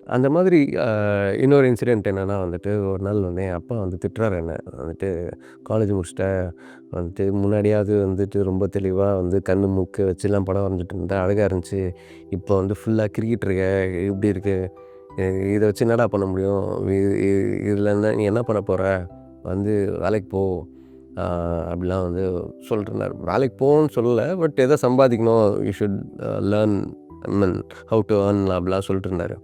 அந்த மாதிரி இன்னொரு இன்சிடென்ட் என்னன்னா வந்துட்டு, ஒரு நாள் வந்து என் அப்பா வந்து திட்டுறாரு என்ன. வந்துட்டு "காலேஜ் முடிச்சுட்ட, வந்துட்டு முன்னாடியாவது வந்துட்டு ரொம்ப தெளிவா வந்து கண்ணு, மூக்கு வச்சுலாம் படம் வரைஞ்சுட்டு இருந்த. அழகா இருந்துச்சு. இப்போ வந்து ஃபுல்லா கிறுக்கிட்டு இருக்க. இப்படி இருக்கு. இ இத வச்சு என்னடா பண்ண முடியும்? இ இ இதில என்ன நீ என்ன பண்ண போற? வந்து வேலைக்கு போ." அ அப்படிலாம் வந்து சொல்லிட்டு இருந்தாரு. வேலைக்கு போன்னு சொல்லல. பட் ஏதோ சம்பாதிக்கணும். You should learn I mean have to earn அப்படிலாம் சொல்லிட்டு இருந்தாரு.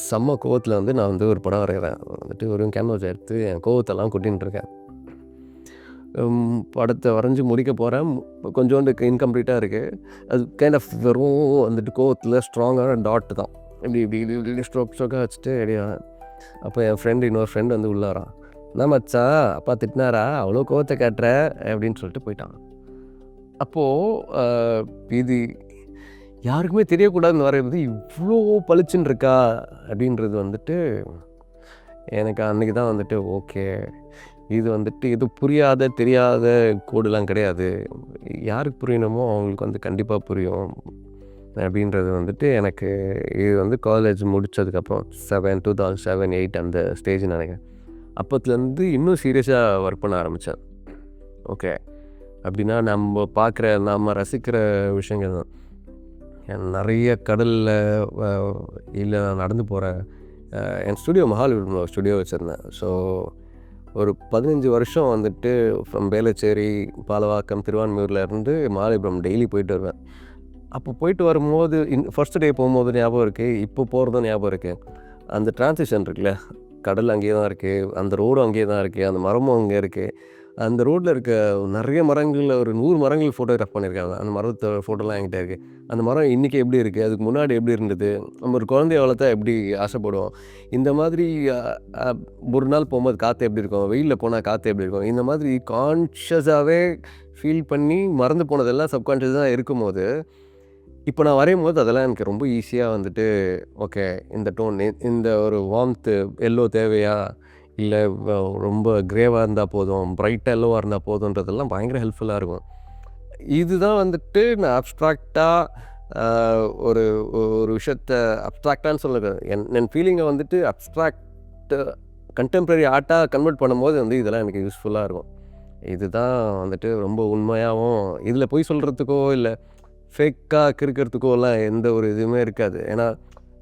செம்ம கோவத்தில வந்து நான் வந்து ஒரு படம் வரையிறேன். வந்துட்டு வெறும் கேன்வாஸ எடுத்து என் கோவத்தெல்லாம் கொட்டின்ட்டு இருக்கேன். படத்த வரைஞ்சு முடிக்க போறேன். கொஞ்சோண்டு இன்கம்ப்ளீட்டா இருக்கு. அது கைண்ட் ஆஃப் வெறும் வந்துட்டு கோவத்தில ஸ்ட்ராங்கான டாட் தான். இப்படி இப்படி இப்படி இப்படி ஸ்ட்ரோக்கா வச்சுட்டு ரெடியா அப்போ என் இன்னொரு ஃப்ரெண்ட் வந்து உள்ள வரான். "என்ன மச்சான் அப்பா திட்டினாரா? அவ்வளோ கோவத்த காட்டுற" அப்படின்னு சொல்லிட்டு போயிட்டான். அப்போ அ இது யாருக்குமே தெரியக்கூடாதுன்னு வரையறது இவ்ளோ பளிச்சுன்னு இருக்கா? அப்படின்றது வந்துட்டு எனக்கு அன்னைக்கு தான் வந்துட்டு ஓகே. இது வந்துட்டு எதுவும் புரியாத, தெரியாத கோடுலாம் கிடையாது. யாருக்கு புரியணுமோ அவங்களுக்கு வந்து கண்டிப்பா புரியும். அப்படின்றது வந்துட்டு எனக்கு இது வந்து காலேஜ் முடிச்சதுக்கப்புறம் 2007, 8 அந்த ஸ்டேஜ்ன்னு நெனைக்கிறேன். அப்பத்துலேருந்து இன்னும் சீரியஸா ஒர்க் பண்ண ஆரம்பிச்சேன். ஓகே. அப்படின்னா நம்ம பார்க்குற, நம்ம ரசிக்கிற விஷயங்கள் தான். நெறைய கடல்ல வ இல்ல நான் நடந்து போறேன். என் ஸ்டுடியோ மகாலிபுரம்ல ஸ்டுடியோ வச்சிருந்தேன். ஸோ ஒரு 15 வருஷம் வந்துட்டு ஃப்ரம் வேளச்சேரி, பாலவாக்கம், திருவான்மியூர்லேருந்து மகாலிபுரம் டெய்லி போயிட்டு வருவேன். அப்போ போயிட்டு வரும்போது ஃபர்ஸ்ட் டே போகும்போது ஞாபகம் இருக்கு. இப்போ போகிறதும் ஞாபகம் இருக்கு. அந்த டிரான்சிஷன் இருக்குல்ல, கடல் அங்கேயே தான் இருக்கு. அந்த ரோடும் அங்கேயே தான் இருக்கு. அந்த மரமும் அங்கே இருக்கு. அந்த ரோட்ல இருக்க நெறைய மரங்கள்ல ஒரு 100 மரங்கள் ஃபோட்டோகிராஃப் பண்ணியிருக்காங்க. அந்த மரத்தோட ஃபோட்டோலாம் என்கிட்ட இருக்கு. அந்த மரம் இன்னைக்கு எப்படி இருக்கு? அதுக்கு முன்னாடி எப்படி இருந்தது? நம்ம ஒரு குழந்தைய வளர்த்தா எப்படி ஆசைப்படுவோம்? இந்த மாதிரி அ அ ஒரு நாள் போம்போது காத்து எப்படி இருக்கும்? வெயில்ல போனா காத்து எப்படி இருக்கும்? இந்த மாதிரி கான்ஷியஸாவே ஃபீல் பண்ணி மறந்து போனதெல்லாம் சப்கான்ஷியஸா இருக்கும்போது, இப்ப நான் வரையும்போது அதெல்லாம் எனக்கு ரொம்ப ஈஸியா வந்துட்டு, ஓகே இந்த டோன் இந்த ஒரு வார்ம்த் எல்லோ தேவையா? இல்ல வ ரொம்ப கிரேவா இருந்தா போதும், பிரைட்டா எல்லோவா இருந்தா போதுன்றதெல்லாம் பயங்கர ஹெல்ப்ஃபுல்லா இருக்கும். இதுதான் வந்துட்டு நான் அப்ஸ்ட்ராக்ட்டா அ ஒரு ஒரு விஷயத்த அப்ஸ்ட்ராக்ட்டான்னு சொல்லல. என் ஃபீலிங்க வந்துட்டு அப்ஸ்ட்ராக்ட் கன்டெம்பரரி ஆர்ட்டா கன்வெர்ட் பண்ணும்போது வந்து இதெல்லாம் எனக்கு யூஸ்ஃபுல்லா இருக்கும். இதுதான் வந்துட்டு ரொம்ப உண்மையாவும் இதில பொய் சொல்றதுக்கோ, இல்ல ஃபேக்கா கிறுக்கிறதுக்கோலாம் எந்த ஒரு இதுவுமே இருக்காது. ஏன்னா,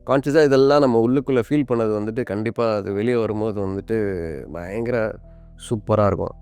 கான்ஷியஸா இதெல்லாம் நம்ம உள்ளுக்குள்ள ஃபீல் பண்ணது வந்துட்டு கண்டிப்பா அது வெளிய வரும்போது வந்துட்டு பயங்கர சூப்பரா இருக்கும்.